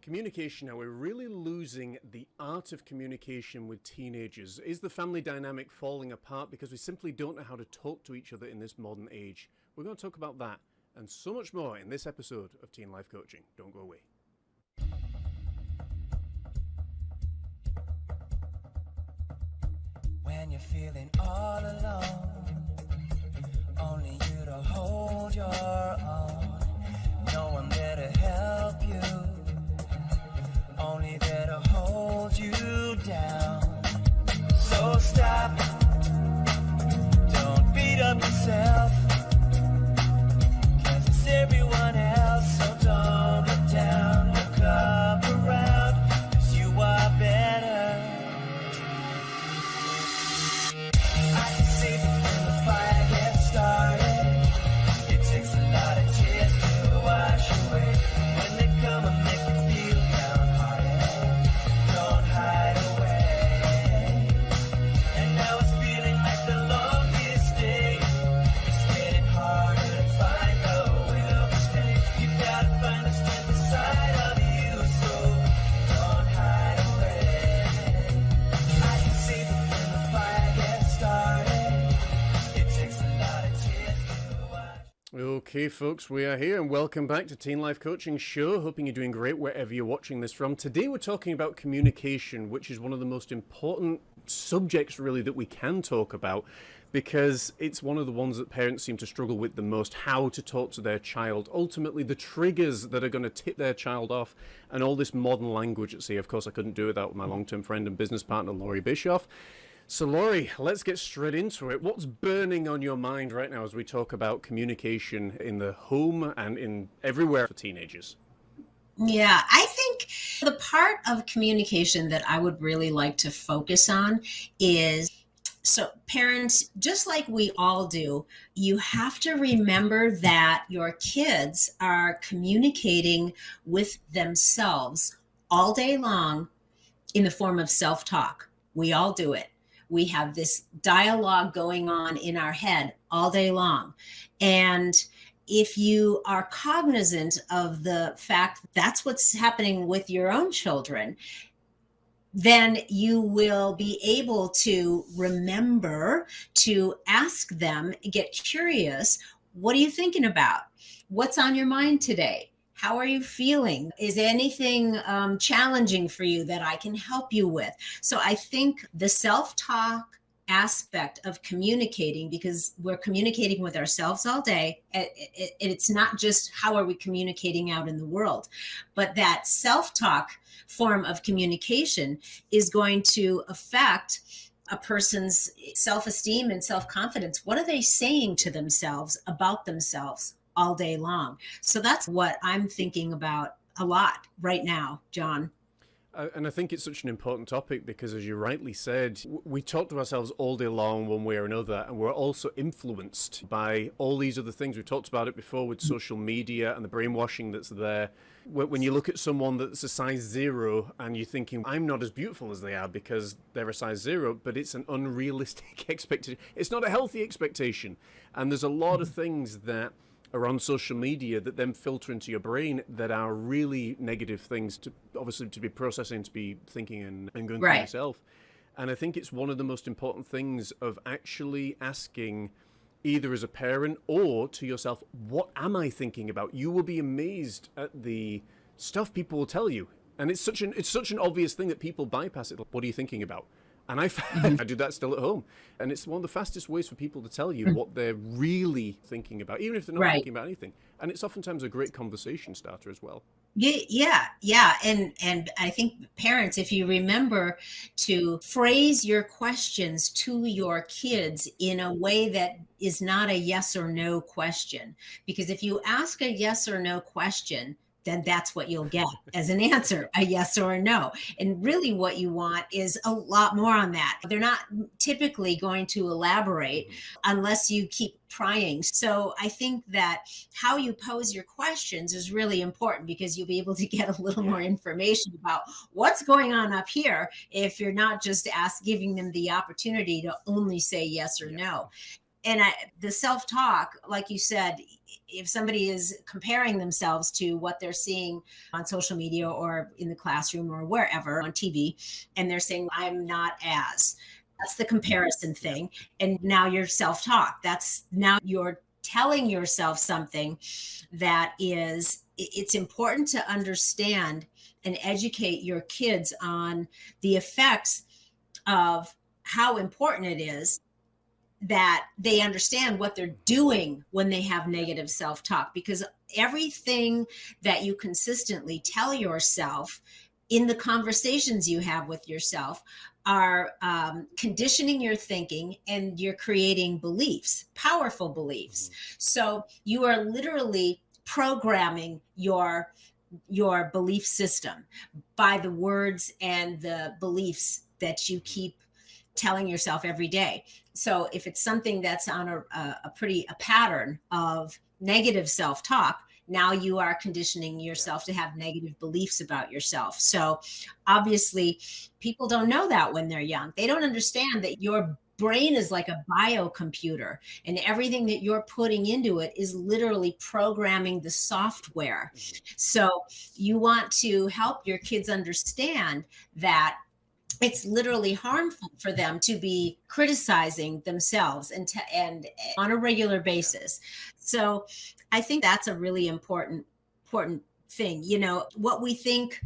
Communication. Now, we're really losing the art of communication with teenagers. Is the family dynamic falling apart because we simply don't know how to talk to each other in this modern age? We're going to talk about that and so much more in this episode of Teen Life Coaching. Don't go away. When you're feeling all alone, only you to hold your own. No one there to help you, only there to hold you down. So stop, don't beat up yourself, 'cause it's everyone else. So don't look down, look up around, 'cause you are better. I can see it when the fire gets started. It takes a lot of tears to wash away. When they come and make you feel downhearted, don't hide away. And now it's feeling like the longest day. It's getting harder to find the will to stay. You gotta find the strength inside of you, so don't hide away. I can see that when the fire gets started, it takes a lot of tears to watch. Okay, folks, we are here and welcome back to Teen Life Coaching Show. Hoping you're doing great wherever you're watching this from. Today we're talking about communication, which is one of the most important subjects really that we can talk about because it's one of the ones that parents seem to struggle with the most, how to talk to their child. Ultimately, the triggers that are going to tip their child off and all this modern language at sea. Of course, I couldn't do it without my long-term friend and business partner, Loree Bischoff. So, Loree, let's get straight into it. What's burning on your mind right now as we talk about communication in the home and in everywhere for teenagers? Yeah, I think the part of communication that I would really like to focus on is, so parents, just like we all do, you have to remember that your kids are communicating with themselves all day long in the form of self-talk. We all do it. We have this dialogue going on in our head all day long. And if you are cognizant of the fact that's what's happening with your own children, then you will be able to remember to ask them, get curious, what are you thinking about? What's on your mind today? How are you feeling? Is anything challenging for you that I can help you with? So I think the self-talk aspect of communicating, because we're communicating with ourselves all day, it's not just how are we communicating out in the world, but that self-talk form of communication is going to affect a person's self-esteem and self-confidence. What are they saying to themselves about themselves all day long? So that's what I'm thinking about a lot right now, John. And I think it's such an important topic because, as you rightly said, we talk to ourselves all day long one way or another, and we're also influenced by all these other things. We've talked about it before with social media and the brainwashing that's there. When you look at someone that's a size 0 and you're thinking, I'm not as beautiful as they are because they're a size 0, but it's an unrealistic expectation. It's not a healthy expectation. And there's a lot of things that are on social media that then filter into your brain that are really negative things to obviously to be processing, to be thinking and going through yourself. And I think it's one of the most important things of actually asking, either as a parent or to yourself, what am I thinking about? You will be amazed at the stuff people will tell you. And it's such an obvious thing that people bypass it. What are you thinking about? And I do that still at home. And it's one of the fastest ways for people to tell you what they're really thinking about, even if they're not thinking about anything. And it's oftentimes a great conversation starter as well. Yeah. And I think parents, if you remember to phrase your questions to your kids in a way that is not a yes or no question, because if you ask a yes or no question, then that's what you'll get as an answer, a yes or a no. And really what you want is a lot more on that. They're not typically going to elaborate unless you keep trying. So I think that how you pose your questions is really important because you'll be able to get a little more information about what's going on up here if you're not just giving them the opportunity to only say yes or no. And the self-talk, like you said, if somebody is comparing themselves to what they're seeing on social media or in the classroom or wherever on TV, and they're saying, I'm not as, that's the comparison thing. And now your self-talk, that's now you're telling yourself something that is, it's important to understand and educate your kids on the effects of how important it is that they understand what they're doing when they have negative self-talk, because everything that you consistently tell yourself in the conversations you have with yourself are conditioning your thinking, and you're creating beliefs, powerful beliefs. So you are literally programming your belief system by the words and the beliefs that you keep telling yourself every day. So if it's something that's on a pattern of negative self-talk, now you are conditioning yourself to have negative beliefs about yourself. So obviously people don't know that when they're young. They don't understand that your brain is like a biocomputer, and everything that you're putting into it is literally programming the software. So you want to help your kids understand that it's literally harmful for them to be criticizing themselves and on a regular basis. So I think that's a really important thing. You know, what we think,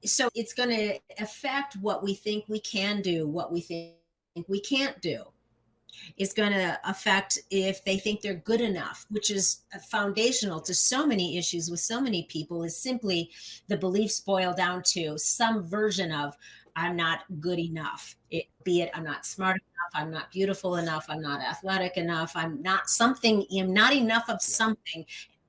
so it's going to affect what we think we can do, what we think we can't do. It's going to affect if they think they're good enough, which is foundational to so many issues with so many people, is simply the beliefs boil down to some version of I'm not good enough. Be it I'm not smart enough, I'm not beautiful enough, I'm not athletic enough, I'm not something, I'm not enough of something.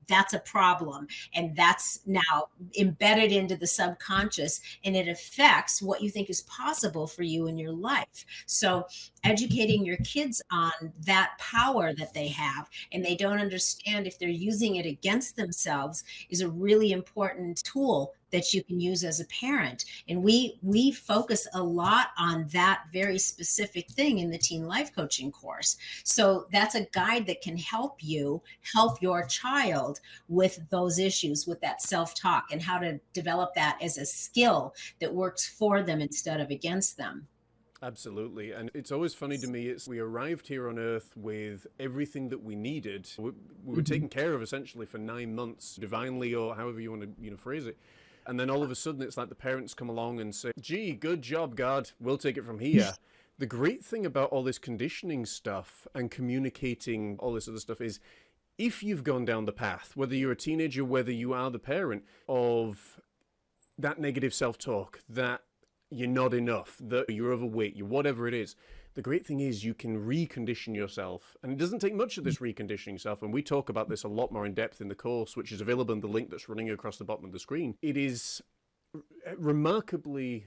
That's a problem. And that's now embedded into the subconscious, and it affects what you think is possible for you in your life. So educating your kids on that power that they have, and they don't understand if they're using it against themselves, is a really important tool that you can use as a parent. And we focus a lot on that very specific thing in the teen life coaching course. So that's a guide that can help you help your child with those issues, with that self-talk, and how to develop that as a skill that works for them instead of against them. Absolutely. And it's always funny to me, we arrived here on Earth with everything that we needed. We were taken care of essentially for 9 months, divinely, or however you want to phrase it. And then all of a sudden it's like the parents come along and say, gee, good job, God, we'll take it from here. The great thing about all this conditioning stuff and communicating all this other stuff is, if you've gone down the path, whether you're a teenager, whether you are the parent, of that negative self-talk, that you're not enough, that you're overweight, you're whatever it is, the great thing is you can recondition yourself. And it doesn't take much of this reconditioning stuff. And we talk about this a lot more in depth in the course, which is available in the link that's running across the bottom of the screen. It is remarkably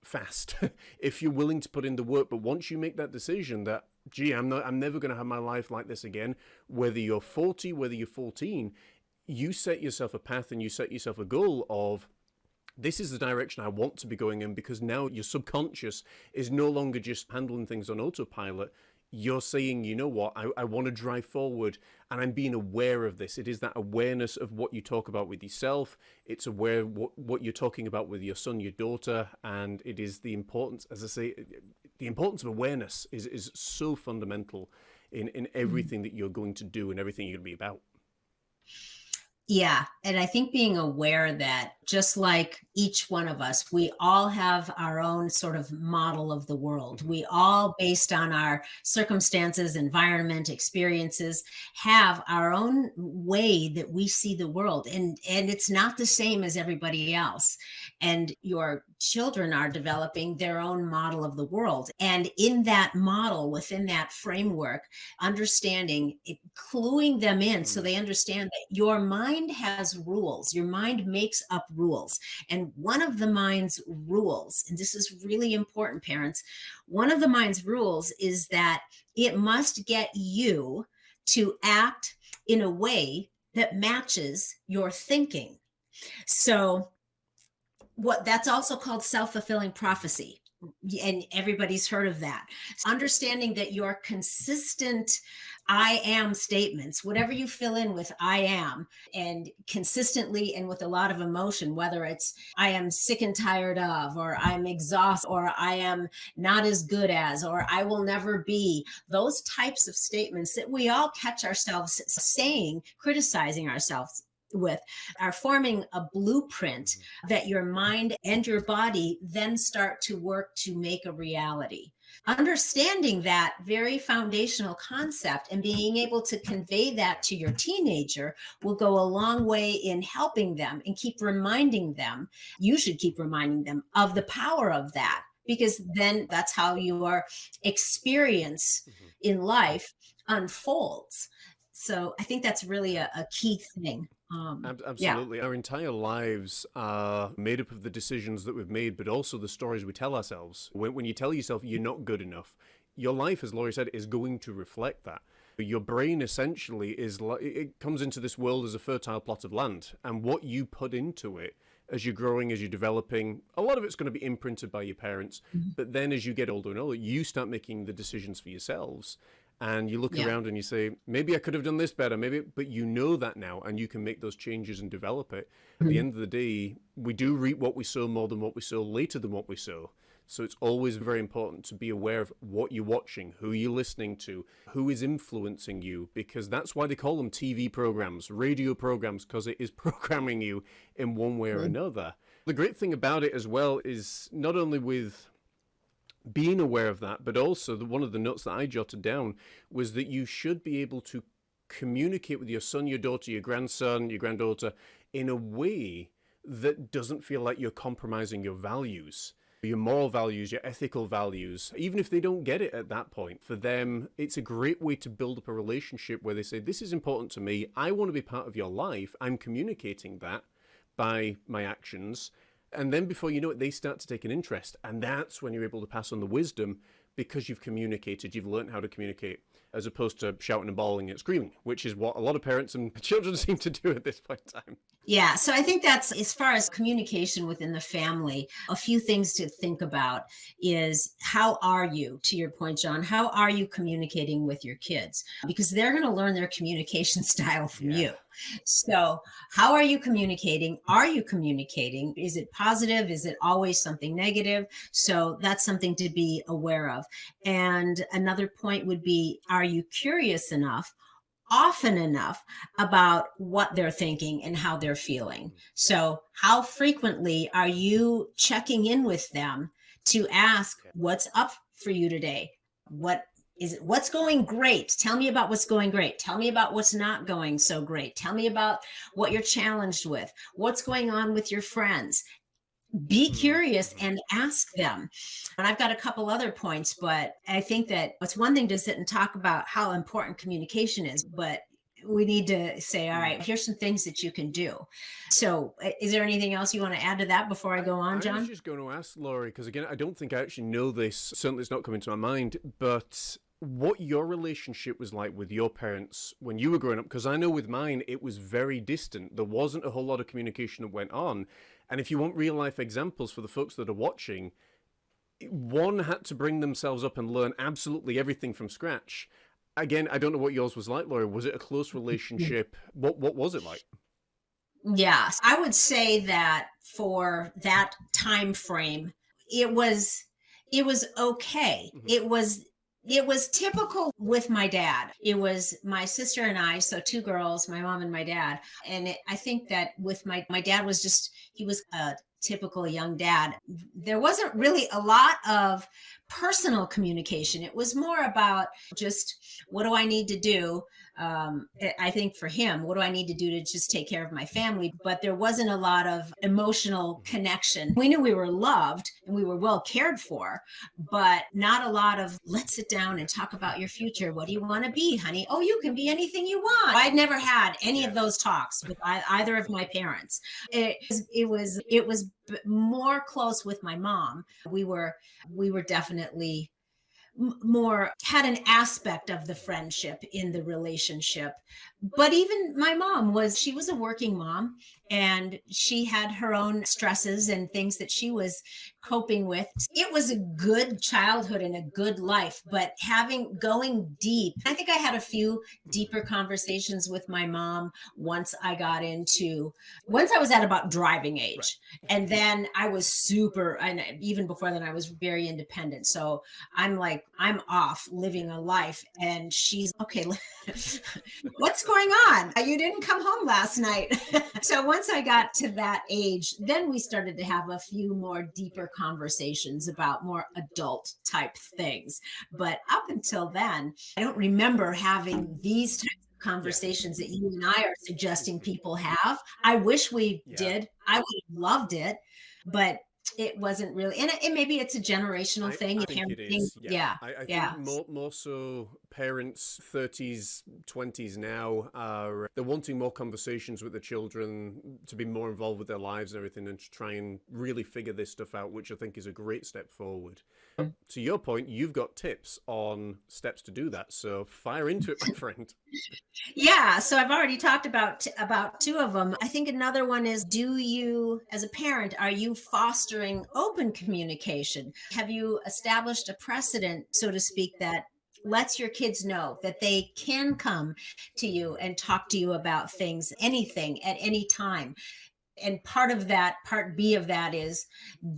fast if you're willing to put in the work. But once you make that decision that, gee, I'm never going to have my life like this again, whether you're 40, whether you're 14, you set yourself a path and you set yourself a goal of, this is the direction I want to be going in, because now your subconscious is no longer just handling things on autopilot. You're saying, you know what, I want to drive forward, and I'm being aware of this. It is that awareness of what you talk about with yourself. It's aware what you're talking about with your son, your daughter, and it is the importance, as I say, the importance of awareness is so fundamental in everything that you're going to do and everything you're going to be about. Yeah. And I think being aware that just like each one of us, we all have our own sort of model of the world. We all, based on our circumstances, environment, experiences, have our own way that we see the world. And it's not the same as everybody else. And your children are developing their own model of the world. And in that model, within that framework, understanding it, cluing them in so they understand that your mind has rules. Your mind makes up rules. And one of the mind's rules, and this is really important, parents, one of the mind's rules is that it must get you to act in a way that matches your thinking. So that's also called self-fulfilling prophecy, and everybody's heard of that. Understanding that your consistent I am statements, whatever you fill in with I am, and consistently and with a lot of emotion, whether it's I am sick and tired of, or I'm exhausted, or I am not as good as, or I will never be, those types of statements that we all catch ourselves saying, criticizing ourselves with, are forming a blueprint that your mind and your body then start to work to make a reality. Understanding that very foundational concept and being able to convey that to your teenager will go a long way in helping them, and keep reminding them, you should keep reminding them of the power of that, because then that's how your experience in life unfolds. So I think that's really a key thing. Yeah. Absolutely. Our entire lives are made up of the decisions that we've made, but also the stories we tell ourselves. When you tell yourself you're not good enough, your life, as Loree said, is going to reflect that. Your brain essentially it comes into this world as a fertile plot of land, and what you put into it as you're growing, as you're developing, a lot of it's going to be imprinted by your parents. But then as you get older and older, you start making the decisions for yourselves. And you look around and you say, maybe I could have done this better, but you know that now, and you can make those changes and develop it. At the end of the day, we do reap what we sow more than what we sow, later than what we sow. So it's always very important to be aware of what you're watching, who you're listening to, who is influencing you, because that's why they call them TV programs, radio programs, because it is programming you in one way or another. The great thing about it as well is not only with being aware of that, but also one of the notes that I jotted down was that you should be able to communicate with your son, your daughter, your grandson, your granddaughter in a way that doesn't feel like you're compromising your values, your moral values, your ethical values. Even if they don't get it at that point, for them, it's a great way to build up a relationship where they say, this is important to me. I want to be part of your life. I'm communicating that by my actions. And then before you know it, they start to take an interest. And that's when you're able to pass on the wisdom, because you've communicated, you've learned how to communicate, as opposed to shouting and bawling and screaming, which is what a lot of parents and children seem to do at this point in time. Yeah, so I think that's, as far as communication within the family, a few things to think about is, how are you, to your point, John, how are you communicating with your kids? Because they're going to learn their communication style from you. So how are you communicating? Are you communicating? Is it positive? Is it always something negative? So that's something to be aware of. And another point would be, are you curious enough, often enough, about what they're thinking and how they're feeling? So how frequently are you checking in with them to ask, what's up for you today? What's going great? Tell me about what's going great. Tell me about what's not going so great. Tell me about what you're challenged with. What's going on with your friends? Be curious and ask them. And I've got a couple other points, but I think that it's one thing to sit and talk about how important communication is, but we need to say, all right, here's some things that you can do. So is there anything else you want to add to that before I go on, John? I was just going to ask Loree, because again, I don't think I actually know this. Certainly it's not coming to my mind, but what your relationship was like with your parents when you were growing up, because I know with mine, it was very distant. There wasn't a whole lot of communication that went on. And if you want real life examples for the folks that are watching, one had to bring themselves up and learn absolutely everything from scratch. Again, I don't know what yours was like, Loree. Was it a close relationship? What was it like? Yes, I would say that for that time frame, it was okay. It was typical with my dad. It was my sister and I, so two girls, my mom and my dad. And I think that with my dad was just, he was a typical young dad. There wasn't really a lot of personal communication. It was more about just, what do I need to do? I think for him, what do I need to do to just take care of my family? But there wasn't a lot of emotional connection. We knew we were loved and we were well cared for, but not a lot of, let's sit down and talk about your future. What do you want to be, honey? Oh, you can be anything you want. I'd never had any of those talks with either of my parents. It was more close with my mom. We were definitely more, had an aspect of the friendship in the relationship, But even my mom she was a working mom, and she had her own stresses and things that she was coping with. It was a good childhood and a good life, but going deep, I think I had a few deeper conversations with my mom once I was at about driving age. And then I was and even before then I was very independent. So I'm off living a life, and she's okay. What's going on? You didn't come home last night. So once I got to that age, then we started to have a few more deeper conversations about more adult type things. But up until then, I don't remember having these types of conversations that you and I are suggesting people have. I wish we did. I would have loved it, but it wasn't really, and maybe it's a generational thing. I think it is. I think more so parents 30s, 20s now they're wanting more conversations with the children, to be more involved with their lives and everything, and to try and really figure this stuff out, which I think is a great step forward. To your point, you've got tips on steps to do that, so fire into it, my friend. Yeah, so I've already talked about two of them. I think another one is, as a parent, are you fostering open communication? Have you established a precedent, so to speak, that lets your kids know that they can come to you and talk to you about things, anything at any time? And part B of that is,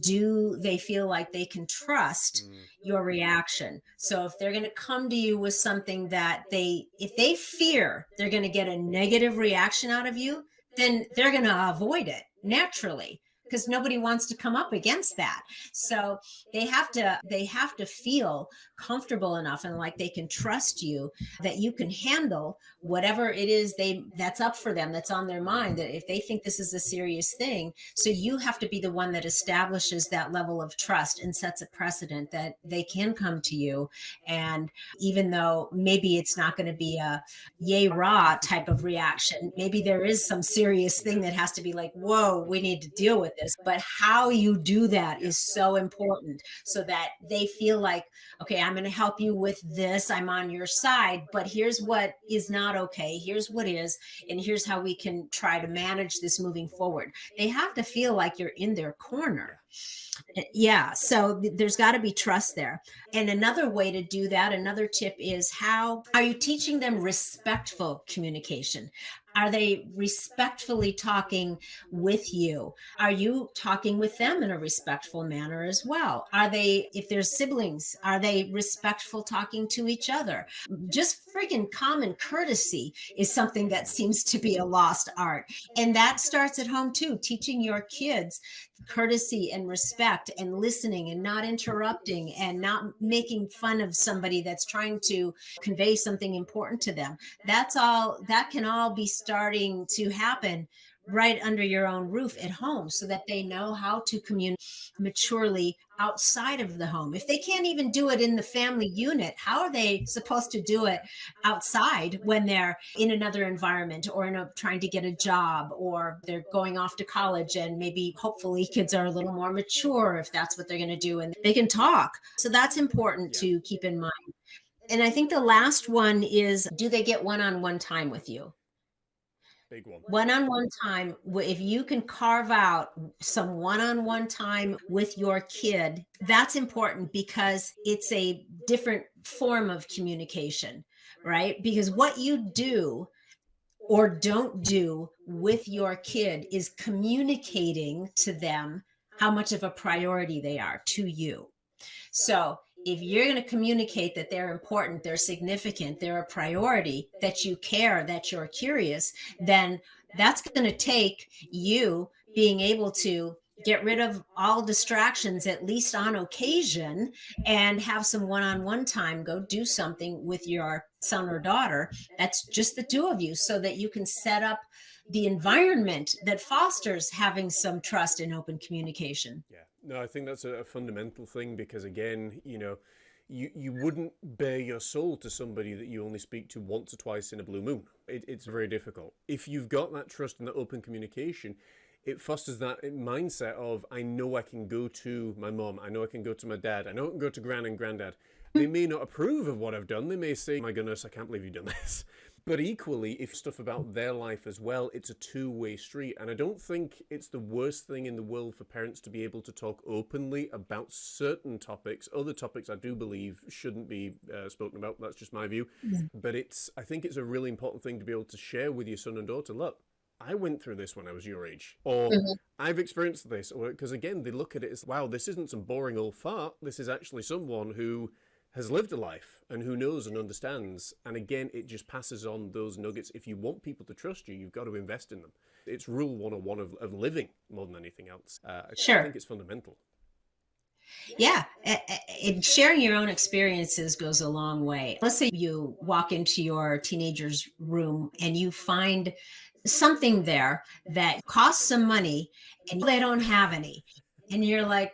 do they feel like they can trust your reaction? So if they're going to come to you with something that if they fear they're going to get a negative reaction out of you, then they're going to avoid it naturally, because nobody wants to come up against that. So they have to feel comfortable enough and like they can trust you, that you can handle whatever it is that's up for them, that's on their mind, that if they think this is a serious thing. So you have to be the one that establishes that level of trust and sets a precedent that they can come to you. And even though maybe it's not going to be a yay rah type of reaction, maybe there is some serious thing that has to be like, whoa, we need to deal with this. But how you do that is so important, so that they feel like, okay, I'm going to help you with this. I'm on your side, but here's what is not okay. Here's what is, and here's how we can try to manage this moving forward. They have to feel like you're in their corner. Yeah. So there's got to be trust there. And another way to do that, another tip is, how are you teaching them respectful communication? Are they respectfully talking with you? Are you talking with them in a respectful manner as well? If there's siblings, are they respectful talking to each other? Just friggin' common courtesy is something that seems to be a lost art. And that starts at home too, teaching your kids courtesy and respect and listening and not interrupting and not making fun of somebody that's trying to convey something important to them. That can all be starting to happen right under your own roof at home, so that they know how to communicate maturely outside of the home. If they can't even do it in the family unit, how are they supposed to do it outside when they're in another environment, or trying to get a job, or they're going off to college, and maybe hopefully kids are a little more mature if that's what they're going to do and they can talk. So that's important to keep in mind. And I think the last one is, do they get one-on-one time with you? Big one. One-on-one time. If you can carve out some one-on-one time with your kid, that's important, because it's a different form of communication, right? Because what you do or don't do with your kid is communicating to them how much of a priority they are to you. So if you're going to communicate that they're important, they're significant, they're a priority, that you care, that you're curious, then that's going to take you being able to get rid of all distractions, at least on occasion, and have some one-on-one time. Go do something with your son or daughter that's just the two of you, so that you can set up the environment that fosters having some trust and open communication. Yeah, no, I think that's a fundamental thing, because again, you wouldn't bare your soul to somebody that you only speak to once or twice in a blue moon. It's very difficult. If you've got that trust and that open communication, it fosters that mindset of, I know I can go to my mom, I know I can go to my dad, I know I can go to gran and granddad. They may not approve of what I've done. They may say, my goodness, I can't believe you've done this. But equally, if stuff about their life as well, it's a two-way street. And I don't think it's the worst thing in the world for parents to be able to talk openly about certain topics. Other topics I do believe shouldn't be spoken about. That's just my view. But I think it's a really important thing to be able to share with your son and daughter. Look, I went through this when I was your age, or I've experienced this, or because again, they look at it as, wow, this isn't some boring old fart. This is actually someone who has lived a life and who knows and understands. And again, it just passes on those nuggets. If you want people to trust you, you've got to invest in them. It's rule 101 of living more than anything else. I think it's fundamental. Yeah, and sharing your own experiences goes a long way. Let's say you walk into your teenager's room and you find something there that costs some money and they don't have any. And you're like,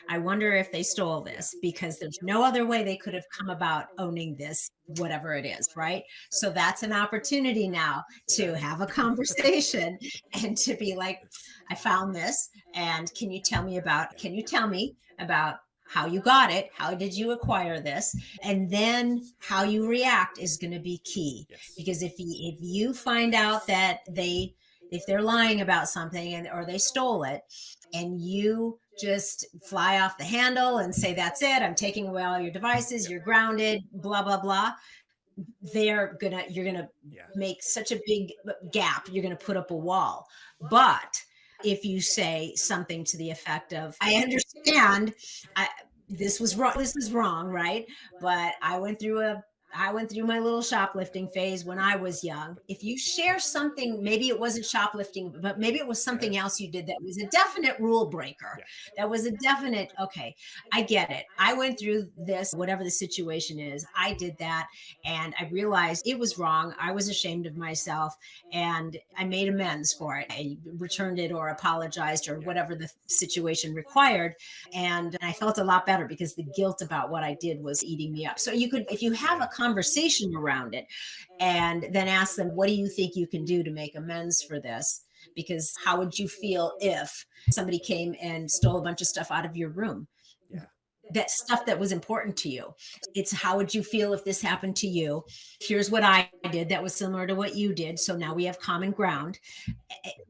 I wonder if they stole this, because there's no other way they could have come about owning this, whatever it is, right? So that's an opportunity now to have a conversation and to be like, I found this, and can you tell me about how you got it? How did you acquire this? And then how you react is going to be key. Because if you find out that if they're lying about something or they stole it, and you just fly off the handle and say, that's it, I'm taking away all your devices, you're grounded, blah, blah, blah, you're gonna make such a big gap, you're gonna put up a wall. But if you say something to the effect of, I understand, this is wrong, right? But I went through my little shoplifting phase when I was young. If you share something, maybe it wasn't shoplifting, but maybe it was something else you did that was a definite rule breaker. That was a definite, okay, I get it. I went through this, whatever the situation is. I did that, and I realized it was wrong. I was ashamed of myself, and I made amends for it. I returned it or apologized or whatever the situation required. And I felt a lot better because the guilt about what I did was eating me up. So if you have a conversation around it and then ask them, what do you think you can do to make amends for this? Because how would you feel if somebody came and stole a bunch of stuff out of your room? That stuff that was important to you. It's how would you feel if this happened to you? Here's what I did that was similar to what you did. So now we have common ground.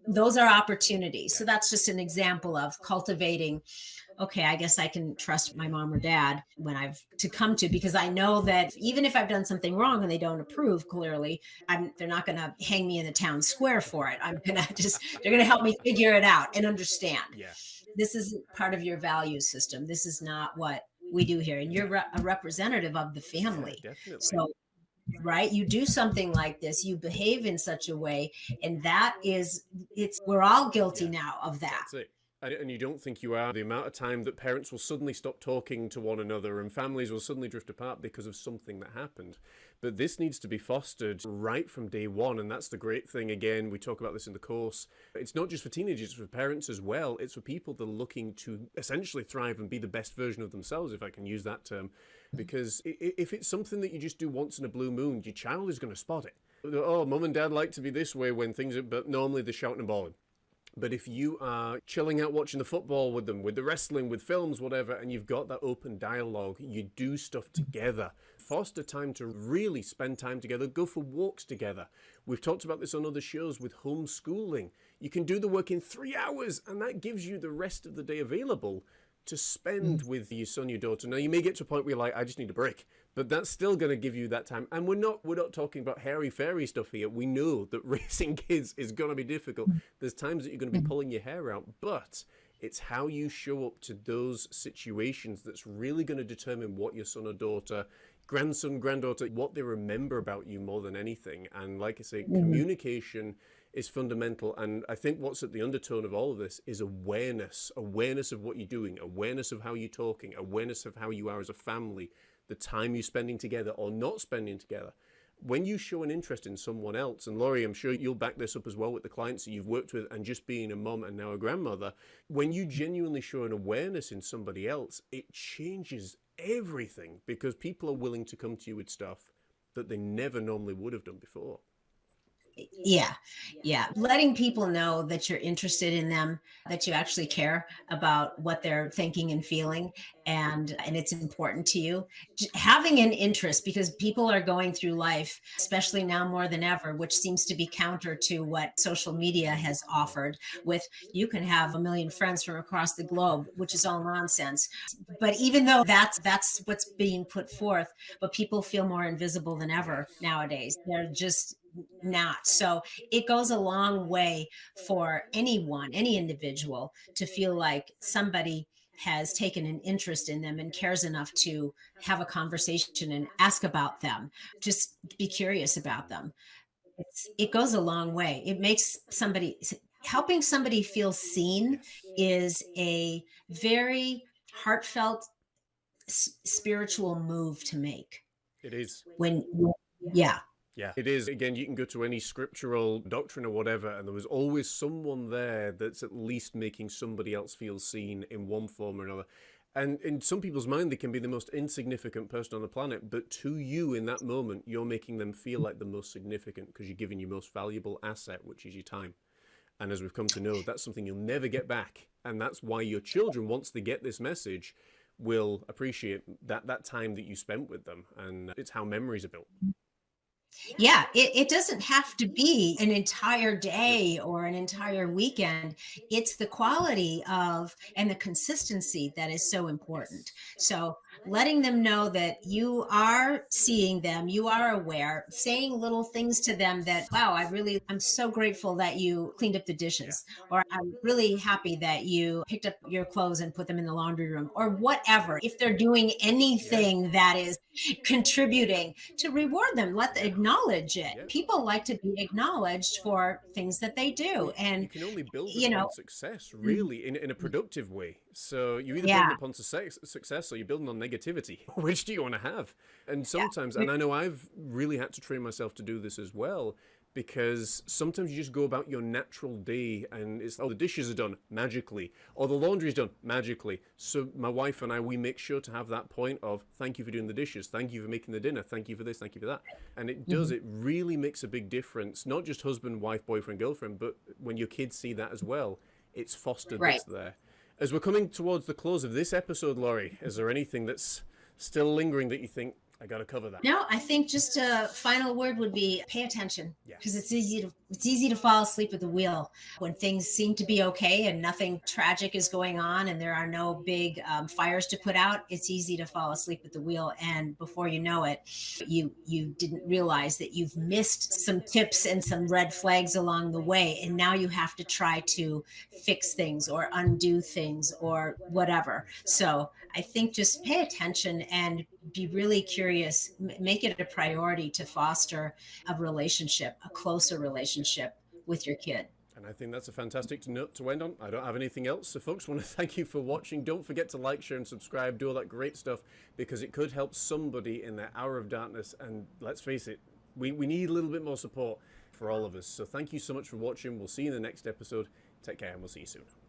Those are opportunities. So that's just an example of cultivating. Okay, I guess I can trust my mom or dad when to come to, because I know that even if I've done something wrong and they don't approve, clearly, they're not going to hang me in the town square for it. They're going to help me figure it out and understand. This is part of your value system. This is not what we do here. And you're a representative of the family. So, right, you do something like this, you behave in such a way, and we're all guilty now of that. That's it. And you don't think you are. The amount of time that parents will suddenly stop talking to one another and families will suddenly drift apart because of something that happened. But this needs to be fostered right from day one. And that's the great thing. Again, we talk about this in the course. It's not just for teenagers, it's for parents as well. It's for people that are looking to essentially thrive and be the best version of themselves, if I can use that term. Because if it's something that you just do once in a blue moon, your child is going to spot it. Oh, mum and dad like to be this way when things are, but normally they're shouting and bawling. But if you are chilling out watching the football with them, with the wrestling, with films, whatever, and you've got that open dialogue, you do stuff together. Foster time to really spend time together, go for walks together. We've talked about this on other shows with homeschooling. You can do the work in 3 hours, and that gives you the rest of the day available to spend with your son, your daughter. Now, you may get to a point where you're like, I just need a break. But that's still going to give you that time. And we're not talking about hairy-fairy stuff here. We know that raising kids is going to be difficult. There's times that you're going to be pulling your hair out. But it's how you show up to those situations that's really going to determine what your son or daughter, grandson, granddaughter, what they remember about you more than anything. And like I say, communication is fundamental. And I think what's at the undertone of all of this is awareness of what you're doing, awareness of how you're talking, awareness of how you are as a family, the time you're spending together or not spending together. When you show an interest in someone else, and Loree, I'm sure you'll back this up as well with the clients that you've worked with and just being a mom and now a grandmother, when you genuinely show an awareness in somebody else, it changes everything, because people are willing to come to you with stuff that they never normally would have done before. Yeah, yeah. Letting people know that you're interested in them, that you actually care about what they're thinking and feeling, and it's important to you. Having an interest, because people are going through life, especially now more than ever, which seems to be counter to what social media has offered. With you can have a million friends from across the globe, which is all nonsense. But even though that's what's being put forth, but people feel more invisible than ever Yes. nowadays. They're just not. So it goes a long way for anyone, any individual, to feel like somebody has taken an interest in them and cares enough to have a conversation and ask about them, just be curious about them. It goes a long way. It makes somebody, helping somebody feel seen Yes. is a very heartfelt spiritual move to make. It is. When yeah. Yeah, it is. Again, you can go to any scriptural doctrine or whatever, and there was always someone there that's at least making somebody else feel seen in one form or another. And in some people's mind, they can be the most insignificant person on the planet, but to you in that moment, you're making them feel like the most significant because you're giving your most valuable asset, which is your time. And as we've come to know, that's something you'll never get back. And that's why your children, once they get this message, will appreciate that time that you spent with them. And it's how memories are built. Yeah, it doesn't have to be an entire Yep. day or an entire weekend. It's the quality of and the consistency that is so important. Yes. So letting them know that you are seeing them, you are aware, saying little things to them that, wow, I'm so grateful that you cleaned up the Yeah. dishes, or I'm really happy that you picked up your clothes and put them in the laundry room, or whatever. If they're doing Yeah. anything that is contributing, to reward them, Yeah. acknowledge it. Yeah. People like to be acknowledged for things that they Well, do. you And, can only build you upon know, success, really, in a productive way. So you're either building yeah, upon success or you're building on negativity. Which do you want to have? And sometimes, yeah, and I know I've really had to train myself to do this as well, because sometimes you just go about your natural day and it's, oh, the dishes are done magically, or the laundry is done magically. So my wife and I, we make sure to have that point of thank you for doing the dishes, thank you for making the dinner, thank you for this, thank you for that. And mhm. it really makes a big difference, not just husband, wife, boyfriend, girlfriend, but when your kids see that as well, it's fostered Right. that's there. As we're coming towards the close of this episode, Loree, is there anything that's still lingering that you think I got to cover that? No, I think just a final word would be pay attention, Yeah. because it's easy to fall asleep at the wheel when things seem to be okay and nothing tragic is going on and there are no big fires to put out. It's easy to fall asleep at the wheel, and before you know it, you didn't realize that you've missed some tips and some red flags along the way, and now you have to try to fix things or undo things or whatever. So I think just pay attention and be really curious, make it a priority to foster a relationship, a closer relationship with your kid. And I think that's a fantastic note to end on. I don't have anything else. So, folks, want to thank you for watching. Don't forget to like, share, and subscribe. Do all that great stuff because it could help somebody in their hour of darkness. And let's face it, we need a little bit more support for all of us. So, thank you so much for watching. We'll see you in the next episode. Take care, and we'll see you soon.